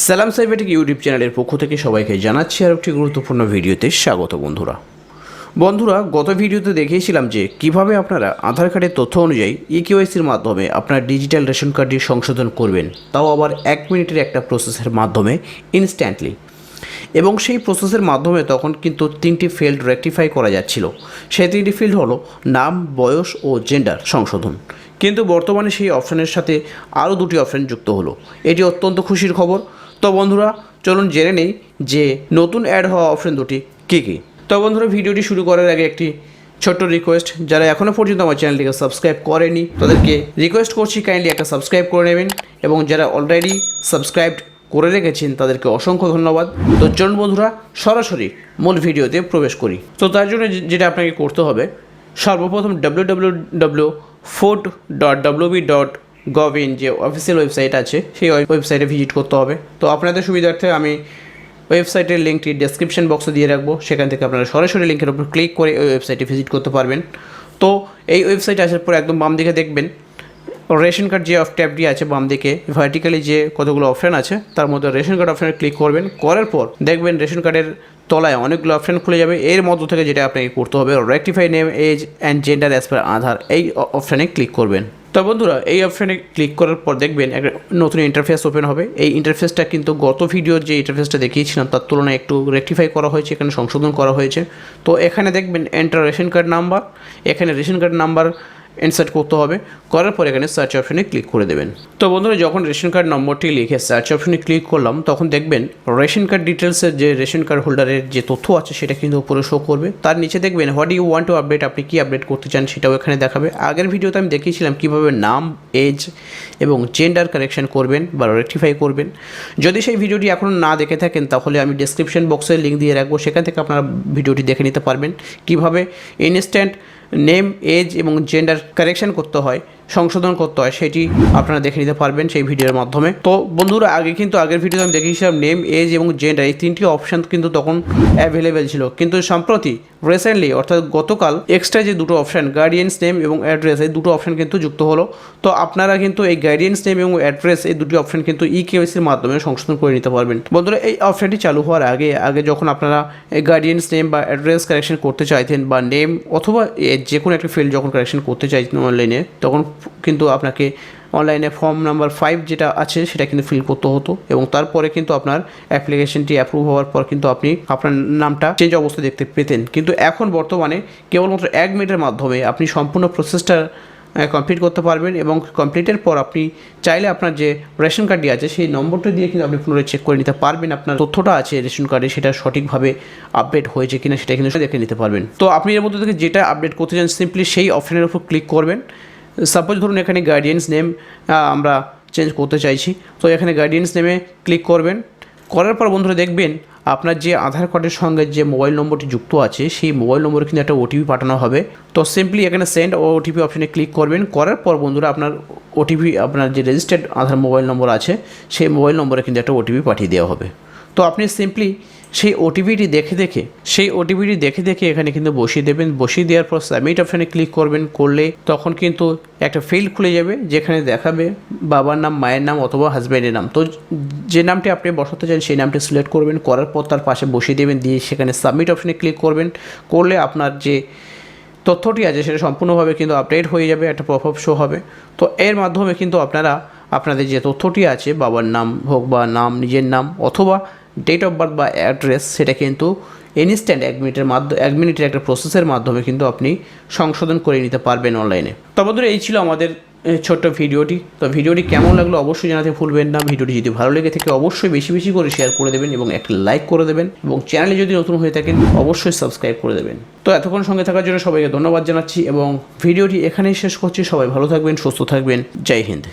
সালাম সাইবারটেক ইউটিউব চ্যানেলের পক্ষ থেকে সবাইকে জানাচ্ছি আর একটি গুরুত্বপূর্ণ ভিডিওতে স্বাগত বন্ধুরা গত ভিডিওতে দেখিয়েছিলাম যে কিভাবে আপনারা আধার কার্ডের তথ্য অনুযায়ী ইকেওয়াইসির মাধ্যমে আপনার ডিজিটাল রেশন কার্ডটি সংশোধন করবেন, তাও আবার 1 মিনিটের একটা প্রসেসের মাধ্যমে ইনস্ট্যান্টলি। এবং সেই প্রসেসের মাধ্যমে তখন কিন্তু 3টি ফিল্ড রেকটিফাই করা যাচ্ছিল। সেই 3টি ফিল্ড হলো নাম, বয়স ও জেন্ডার সংশোধন। কিন্তু বর্তমানে সেই অপশানের সাথে আরও 2টি অপশান যুক্ত হলো। এটি অত্যন্ত খুশির খবর। তো বন্ধুরা চলুন জেনে নেই যে নতুন অ্যাড হওয়া অপশান দুটি কী কী। তো বন্ধুরা ভিডিওটি শুরু করার আগে একটি ছোট্ট রিকোয়েস্ট, যারা এখনও পর্যন্ত আমার চ্যানেলটিকে সাবস্ক্রাইব করেনি তাদেরকে রিকোয়েস্ট করছি কাইন্ডলি একটা সাবস্ক্রাইব করে নেবেন, এবং যারা অলরেডি সাবস্ক্রাইবড করে রেখেছেন তাদেরকে অসংখ্য ধন্যবাদ। তো চলুন বন্ধুরা সরাসরি মূল ভিডিওতে প্রবেশ করি। তো তার জন্য যেটা আপনাকে করতে হবে, সর্বপ্রথম www.food.wb.gov.in যে অফিসিয়াল ওয়েবসাইট আছে সেই ওয়েবসাইটে ভিজিট করতে হবে। তো আপনাদের সুবিধার্থে আমি ওয়েবসাইটের লিঙ্কটি ডেসক্রিপশন বক্সে দিয়ে রাখবো, সেখান থেকে আপনারা সরাসরি লিঙ্কের উপর ক্লিক করে ওই ওয়েবসাইটে ভিজিট করতে পারবেন। তো এই ওয়েবসাইটে আসার পর একদম বাম দিকে দেখবেন রেশন কার্ড যে ট্যাবটি আছে, বাম দিকে ভার্টিক্যালি যে কতগুলো অপশান আছে তার মধ্যে রেশন কার্ড অপশানে ক্লিক করবেন। করার পর দেখবেন রেশন কার্ডের তলায় অনেকগুলো অপশান খুলে যাবে। এর মধ্য থেকে যেটা আপনাকে করতে হবে, rectify name, age and gender as per Aadhaar, এই অপশানে ক্লিক করবেন। তো বন্ধুরা এই অপশানে ক্লিক করার পর দেখবেন একটা নতুন ইন্টারফেস ওপেন হবে। এই ইন্টারফেসটা কিন্তু গত ভিডিওর যে ইন্টারফেসটা দেখিয়েছিলাম তার তুলনায় একটু রেকটিফাই করা হয়েছে, এখানে সংশোধন করা হয়েছে। তো এখানে দেখবেন এন্টার রেশন কার্ড নাম্বার, এখানে রেশন কার্ড নাম্বার ইনসার্ট করতে হবে। করার পর এখানে সার্চ অপশানে ক্লিক করে দেবেন। তো বন্ধুরা যখন রেশন কার্ড নম্বরটি লিখে সার্চ অপশানে ক্লিক করলাম তখন দেখবেন রেশন কার্ড ডিটেলসের যে রেশন কার্ড হোল্ডারের যে তথ্য আছে সেটা কিন্তু উপরে শো করবে। তার নিচে দেখবেন what you want to update, আপনি কী আপডেট করতে চান সেটাও এখানে দেখাবে। আগের ভিডিওতে আমি দেখিয়েছিলাম কীভাবে নাম, এজ এবং জেন্ডার কারেকশন করবেন বা রেকটিফাই করবেন। যদি সেই ভিডিওটি এখনও না দেখে থাকেন তাহলে আমি ডেসক্রিপশন বক্সে লিঙ্ক দিয়ে রাখবো, সেখান থেকে আপনারা ভিডিওটি দেখে নিতে পারবেন কীভাবে ইনস্ট্যান্ট নেম, এজ এবং জেন্ডার কারেকশন করতে হয়, সংশোধন করতে হয়, সেটি আপনারা দেখে নিতে পারবেন সেই ভিডিওর মাধ্যমে। তো বন্ধুরা আগের ভিডিওতে আমি দেখিয়েছিলাম নেম, এজ এবং জেন্ডার এই 3টি অপশান কিন্তু তখন অ্যাভেলেবেল ছিল, কিন্তু সম্প্রতি রিসেন্টলি অর্থাৎ গতকাল এক্সট্রা যে 2টো অপশান গার্ডিয়ানস নেম এবং অ্যাড্রেস, এই 2টো অপশান কিন্তু যুক্ত হলো। তো আপনারা কিন্তু এই গার্ডিয়ানস নেম এবং অ্যাড্রেস এই 2টি অপশান কিন্তু ইকেওয়াইসির মাধ্যমে সংশোধন করে নিতে পারবেন। বন্ধুরা এই অপশানটি চালু হওয়ার আগে যখন আপনারা এই গার্ডিয়ানস নেম বা অ্যাড্রেস কারেকশন করতে চাইতেন বা নেম অথবা যে কোনো একটা ফিল্ড যখন কারেকশন করতে চাইতেন অনলাইনে, তখন কিন্তু আপনাকে অনলাইনে ফর্ম নাম্বার 5 যেটা আছে সেটা কিন্তু ফিল করতে হতো, এবং তারপরে কিন্তু আপনার অ্যাপ্লিকেশনটি অ্যাপ্রুভ হওয়ার পর কিন্তু আপনি আপনার নামটা চেঞ্জ অবস্থা দেখতে পেতেন। কিন্তু এখন বর্তমানে কেবলমাত্র 1 মিনিটের মাধ্যমে আপনি সম্পূর্ণ প্রসেসটা কমপ্লিট করতে পারবেন, এবং কমপ্লিটের পর আপনি চাইলে আপনার যে রেশন কার্ডটি আছে সেই নম্বরটা দিয়ে কিন্তু আপনি পুনরায় চেক করে নিতে পারবেন আপনার তথ্যটা আছে রেশন কার্ডে সেটা সঠিকভাবে আপডেট হয়েছে কিনা সেটা কিন্তু দেখে নিতে পারবেন। তো আপনি এর মধ্যে থেকে যেটা আপডেট করতে চান সিম্পলি সেই অপশানের উপর ক্লিক করবেন। সাপোজ ধরুন এখানে গার্ডিয়ানস নেম আমরা চেঞ্জ করতে চাইছি, তো এখানে গার্ডিয়ানস নেমে ক্লিক করবেন। করার পর বন্ধুরা দেখবেন আপনার যে আধার কার্ডের সঙ্গে যে মোবাইল নম্বরটি যুক্ত আছে সেই মোবাইল নম্বরে কিন্তু একটা ওটিপি পাঠানো হবে। তো সিম্পলি এখানে সেন্ড ওটিপি অপশানে ক্লিক করবেন। করার পর বন্ধুরা আপনার ওটিপি, আপনার যে রেজিস্টার্ড আধার মোবাইল নম্বর আছে সেই মোবাইল নম্বরে কিন্তু একটা ওটিপি পাঠিয়ে দেওয়া হবে। তো আপনি সিম্পলি সেই ওটিপিটি দেখে দেখে এখানে কিন্তু বসিয়ে দেবেন। বসিয়ে দেওয়ার পর সাবমিট অপশানে ক্লিক করবেন। করলে তখন কিন্তু একটা ফিল্ড খুলে যাবে যেখানে দেখাবে বাবার নাম, মায়ের নাম অথবা হাজব্যান্ডের নাম। তো যে নামটি আপনি বসাতে চান সেই নামটি সিলেক্ট করবেন, করার পর তার পাশে বসিয়ে দেবেন, দিয়ে সেখানে সাবমিট অপশানে ক্লিক করবেন। করলে আপনার যে তথ্যটি আছে সেটা সম্পূর্ণভাবে কিন্তু আপডেট হয়ে যাবে, একটা পপআপ শো হবে। তো এর মাধ্যমে কিন্তু আপনারা আপনাদের যে তথ্যটি আছে বাবার নাম হোক বা নাম, নিজের নাম অথবা ডেট অফ বার্থ বা অ্যাড্রেস, সেটা কিন্তু ইনস্ট্যান্ট 1 মিনিটের একটা প্রসেসের মাধ্যমে কিন্তু আপনি সংশোধন করে নিতে পারবেন অনলাইনে। তো বন্ধুরা এই ছিল আমাদের ছোট্ট ভিডিওটি। তো ভিডিওটি কেমন লাগলো অবশ্যই জানাতে ভুলবেন না। ভিডিওটি যদি ভালো লেগে থাকে অবশ্যই বেশি বেশি করে শেয়ার করে দেবেন এবং একটা লাইক করে দেবেন, এবং চ্যানেলে যদি নতুন হয়ে থাকেন অবশ্যই সাবস্ক্রাইব করে দেবেন। তো এতক্ষণ সঙ্গে থাকার জন্য সবাইকে ধন্যবাদ জানাচ্ছি এবং ভিডিওটি এখানেই শেষ করছি। সবাই ভালো থাকবেন, সুস্থ থাকবেন। জয় হিন্দ।